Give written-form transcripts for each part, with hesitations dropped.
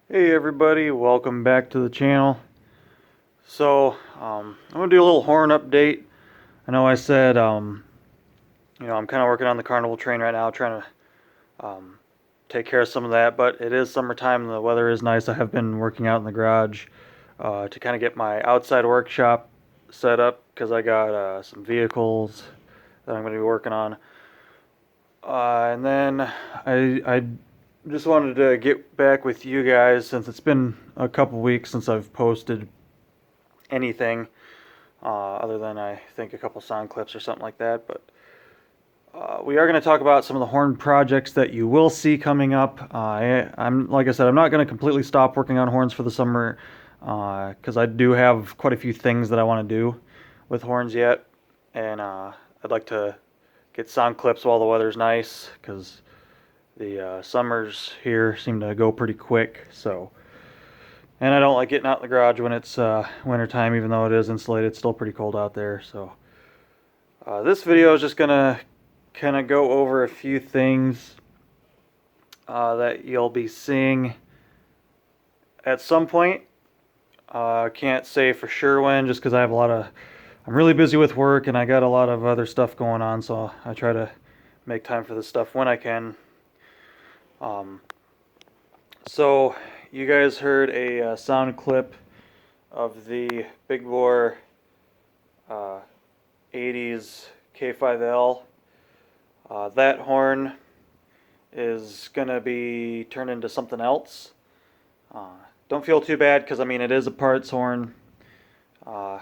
Hey everybody, welcome back to the channel. I'm going to do a little horn update. I know I said, I'm kind of working on the carnival train right now, trying to take care of some of that, but it is summertime and the weather is nice. I have been working out in the garage to kind of get my outside workshop set up because I got some vehicles that I'm going to be working on. And then I just wanted to get back with you guys since it's been a couple weeks since I've posted anything other than I think a couple sound clips or something like that. But we are going to talk about some of the horn projects that you will see coming up. I'm like I said, I'm not going to completely stop working on horns for the summer because I do have quite a few things that I want to do with horns yet, and I'd like to get sound clips while the weather's nice because the summers here seem to go pretty quick. And I don't like getting out in the garage when it's winter time, even though it is insulated. It's still pretty cold out there. This video is just gonna kind of go over a few things that you'll be seeing at some point. Can't say for sure when, just because I'm really busy with work and I got a lot of other stuff going on. So I try to make time for this stuff when I can. Um, so you guys heard a sound clip of the Big Bore 80s K5L. That horn is going to be turned into something else. Don't feel too bad because, I mean, it is a parts horn. Uh,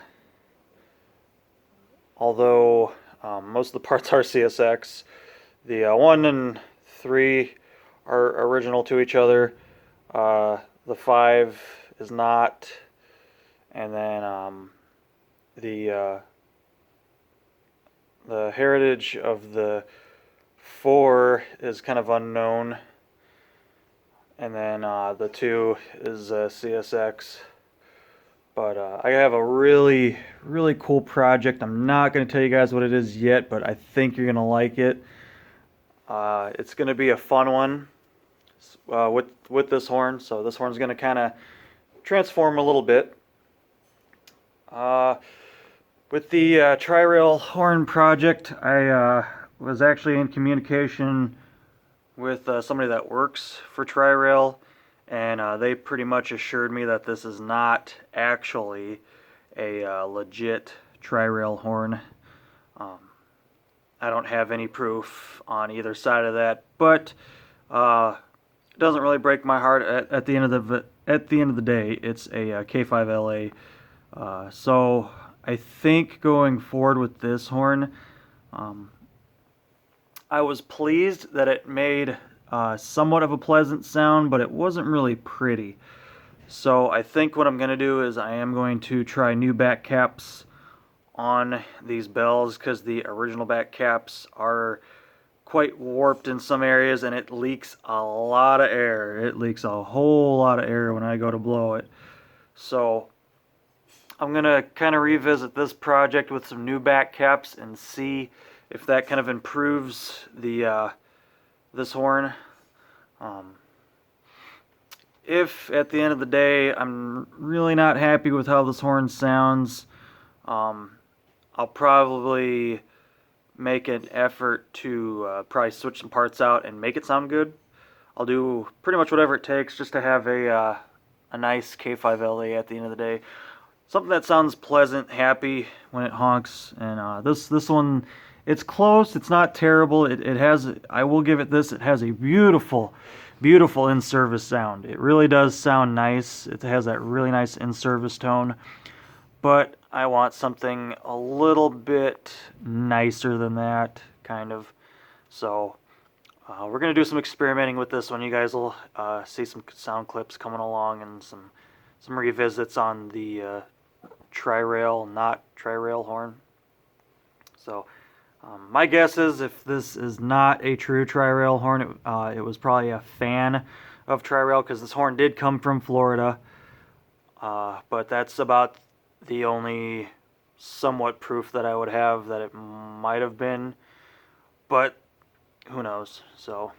although most of the parts are CSX. The 1 and 3 are original to each other. The 5 is not. And then the heritage of the 4 is kind of unknown, and then the 2 is CSX. But I have a really, really cool project. I'm not going to tell you guys what it is yet, but I think you're going to like it. It's going to be a fun one with this horn. So this horn's going to kind of transform a little bit. With the Tri-Rail horn project, I was actually in communication with somebody that works for Tri-Rail, and they pretty much assured me that this is not actually a legit Tri-Rail horn. Um, I don't have any proof on either side of that, but it doesn't really break my heart. At the end of the day, it's a K5LA. So I think going forward with this horn, I was pleased that it made somewhat of a pleasant sound, but it wasn't really pretty. So I think what I'm going to do is I am going to try new back caps on these bells because the original back caps are quite warped in some areas and it leaks a lot of air. It leaks a whole lot of air when I go to blow it. So I'm going to kind of revisit this project with some new back caps and see if that kind of improves the this horn. If at the end of the day I'm really not happy with how this horn sounds, I'll probably make an effort to probably switch some parts out and make it sound good. I'll do pretty much whatever it takes just to have a nice K5LA at the end of the day. Something that sounds pleasant, happy when it honks. And this one, it's close. It's not terrible. It has. I will give it this. It has a beautiful, beautiful in-service sound. It really does sound nice. It has that really nice in-service tone. But I want something a little bit nicer than that, kind of. So we're gonna do some experimenting with this one. You guys will see some sound clips coming along and some revisits on the Tri-Rail, not Tri-Rail horn. So my guess is if this is not a true Tri-Rail horn, it was probably a fan of Tri-Rail because this horn did come from Florida. But that's about the only somewhat proof that I would have that it might have been. But who knows? So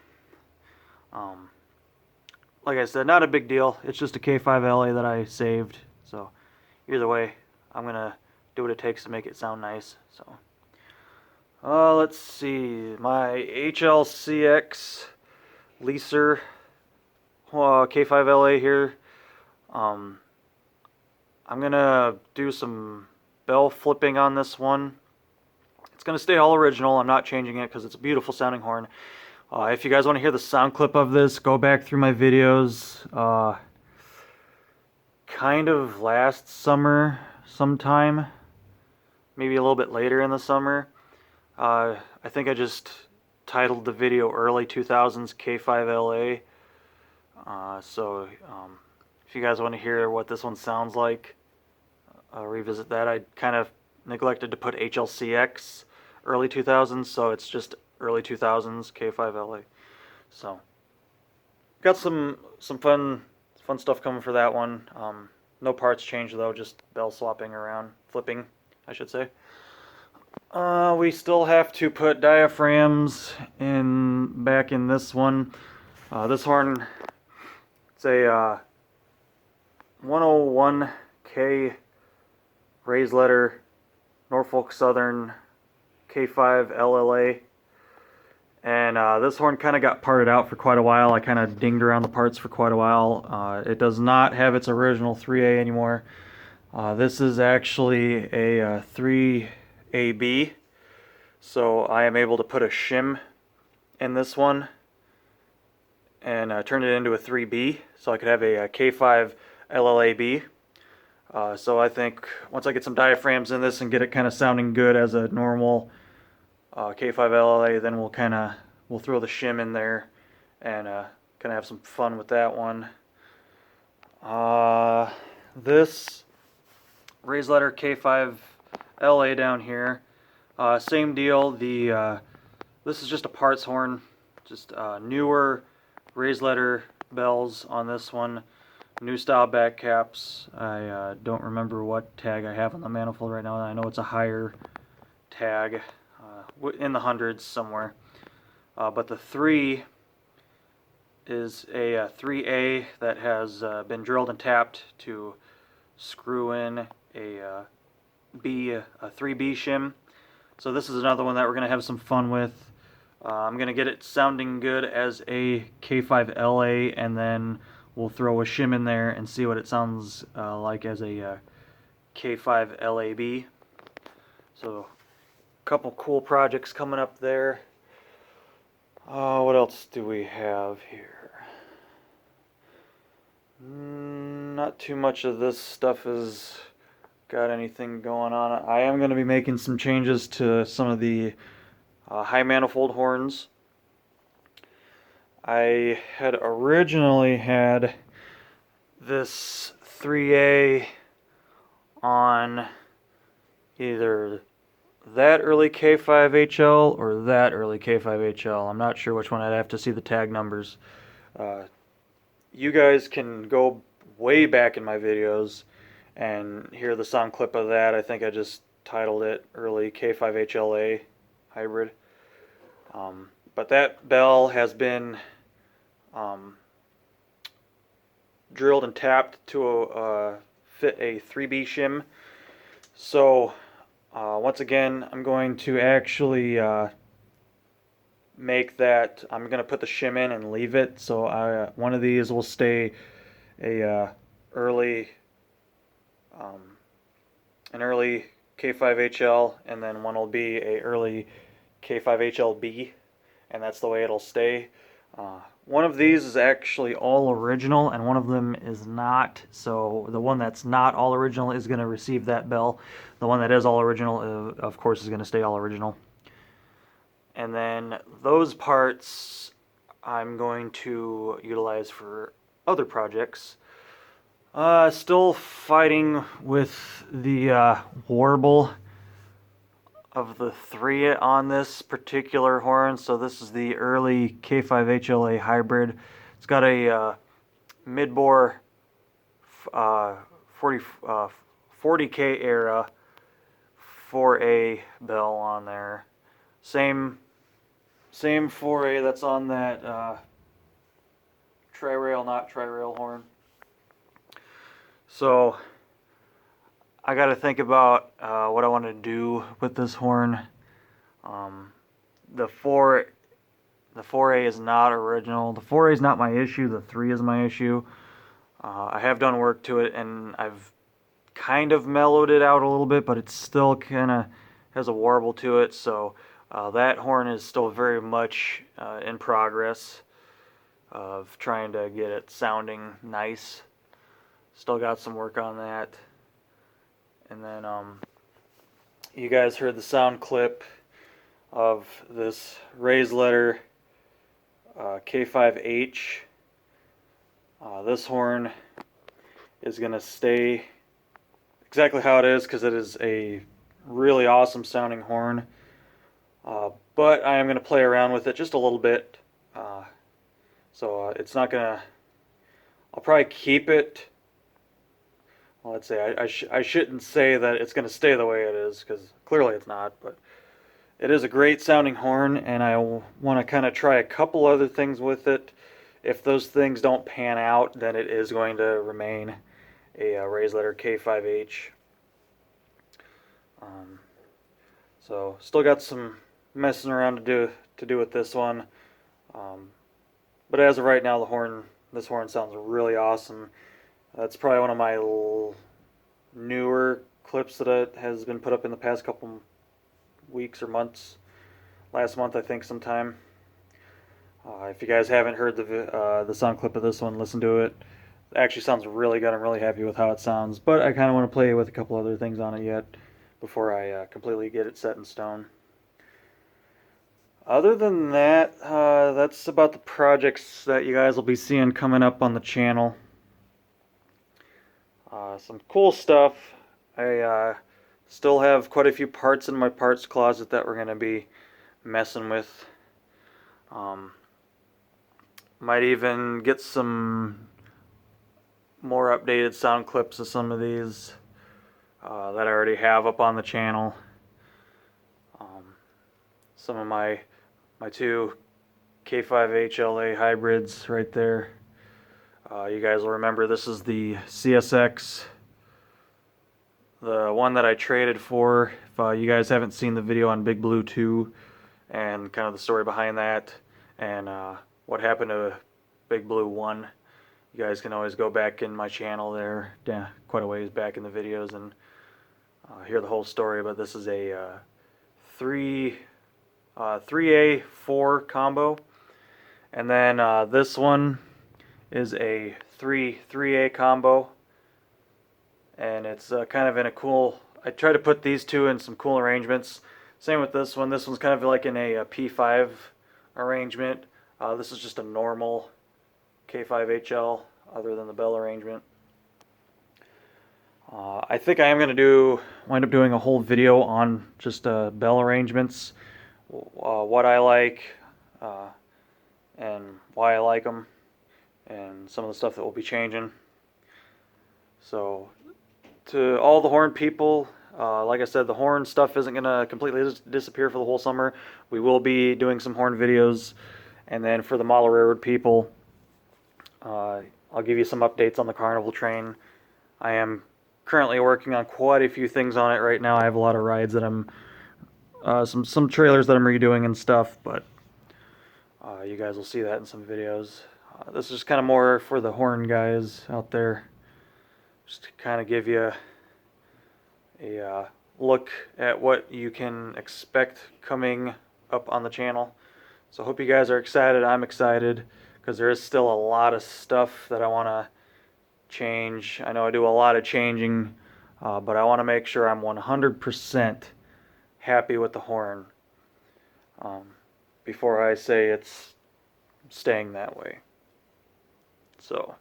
like I said, not a big deal. It's just a K5LA that I saved. So either way, I'm gonna do what it takes to make it sound nice. So let's see, my HLCX Leaser K5LA here. I'm gonna do some bell flipping on this one. It's gonna stay all original. I'm not changing it because it's a beautiful sounding horn. If you guys want to hear the sound clip of this, go back through my videos. Kind of last summer sometime, maybe a little bit later in the summer. I think I just titled the video Early 2000s K5LA. So if you guys want to hear what this one sounds like, revisit that. I kind of neglected to put HLCX Early 2000s, so it's just Early 2000s K5LA. So got some fun stuff coming for that one. No parts changed though, just bell swapping around, flipping, I should say. We still have to put diaphragms back in this one. This horn, it's a 101K raised letter Norfolk Southern K5 LLA. And this horn kind of got parted out for quite a while. I kind of dinged around the parts for quite a while. It does not have its original 3A anymore. This is actually a 3AB. So I am able to put a shim in this one and turn it into a 3B. So I could have a K5 LLAB. So I think once I get some diaphragms in this and get it kind of sounding good as a normal K5 LLA, then we'll throw the shim in there and kind of have some fun with that one. This raised letter K5 LA down here, same deal. This is just a parts horn, just newer raised letter bells on this one. New style back caps. I don't remember what tag I have on the manifold right now. I know it's a higher tag, in the hundreds somewhere. But the 3 is a 3A that has been drilled and tapped to screw in a 3B shim. So this is another one that we're going to have some fun with. I'm going to get it sounding good as a K5LA, and then we'll throw a shim in there and see what it sounds like as a K5LAB. So a couple cool projects coming up there. What else do we have here? Not too much of this stuff has got anything going on. I am going to be making some changes to some of the high manifold horns. I had originally had this 3A on either that early K5HL or that early K5HL. I'm not sure which one. I'd have to see the tag numbers. You guys can go way back in my videos and hear the sound clip of that. I think I just titled it Early K5HLA Hybrid. But that bell has been drilled and tapped to fit a 3B shim. So once again, I'm going to actually make that. I'm going to put the shim in and leave it. So one of these will stay a early an early K5HL, and then one will be a early K5HLB, and that's the way it'll stay. One of these is actually all original, and one of them is not. So the one that's not all original is going to receive that bell. The one that is all original, of course, is going to stay all original. And then those parts I'm going to utilize for other projects. Still fighting with the warble of the 3 on this particular horn. So this is the early K5HLA hybrid. It's got a mid-bore 40K era 4A bell on there. Same 4A that's on that tri-rail, not tri-rail horn. So I got to think about what I want to do with this horn. The 4A is not original. The 4A is not my issue. The 3 is my issue. I have done work to it, and I've kind of mellowed it out a little bit, but it still kind of has a warble to it. So that horn is still very much in progress of trying to get it sounding nice. Still got some work on that. And then you guys heard the sound clip of this raised letter K5H. This horn is going to stay exactly how it is because it is a really awesome sounding horn. But I am going to play around with it just a little bit. So it's not going to... I'll probably keep it... Well, let's say I shouldn't say that it's going to stay the way it is because clearly it's not. But it is a great sounding horn, and I want to kind of try a couple other things with it. If those things don't pan out, then it is going to remain a raised letter K5H. So still got some messing around to do with this one. But as of right now, this horn sounds really awesome. That's probably one of my newer clips that has been put up in the past couple weeks or months. Last month, I think, sometime. If you guys haven't heard the sound clip of this one, listen to it. It actually sounds really good. I'm really happy with how it sounds, but I kind of want to play with a couple other things on it yet before I completely get it set in stone. Other than that, that's about the projects that you guys will be seeing coming up on the channel. Some cool stuff. I still have quite a few parts in my parts closet that we're going to be messing with. Might even get some more updated sound clips of some of these that I already have up on the channel. Some of my two K5HLA hybrids right there. You guys will remember this is the CSX, the one that I traded for. If you guys haven't seen the video on Big Blue 2 and kind of the story behind that and what happened to Big Blue 1, you guys can always go back in my channel there, quite a ways back in the videos, and hear the whole story. But this is a 3A4 combo, and then this one is a 3A combo, and it's kind of in a cool... I try to put these two in some cool arrangements. Same with this one. This one's kind of like in a P5 arrangement. This is just a normal K5HL other than the bell arrangement. I think I am going to wind up doing a whole video on just bell arrangements, what I like, and why I like them, and some of the stuff that we'll be changing. So to all the horn people, like I said, the horn stuff isn't going to completely disappear for the whole summer. We will be doing some horn videos. And then for the model railroad people, I'll give you some updates on the Carnival train. I am currently working on quite a few things on it right now. I have a lot of rides that I'm, some trailers that I'm redoing and stuff, but you guys will see that in some videos. This is kind of more for the horn guys out there, just to kind of give you a look at what you can expect coming up on the channel. So I hope you guys are excited. I'm excited because there is still a lot of stuff that I want to change. I know I do a lot of changing, but I want to make sure I'm 100% happy with the horn before I say it's staying that way. So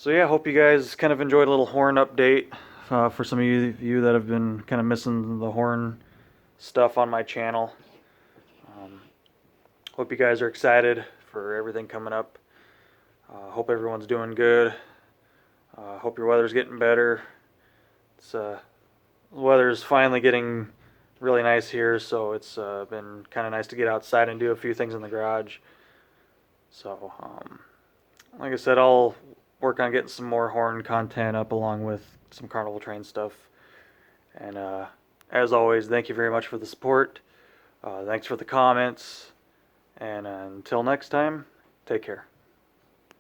yeah, I hope you guys kind of enjoyed a little horn update for some of you that have been kind of missing the horn stuff on my channel. Hope you guys are excited for everything coming up. Hope everyone's doing good. Hope your weather's getting better. The weather's finally getting really nice here, so it's been kind of nice to get outside and do a few things in the garage. So, like I said, I'll work on getting some more horn content up along with some carnival train stuff. And as always, thank you very much for the support. Thanks for the comments. And until next time, take care.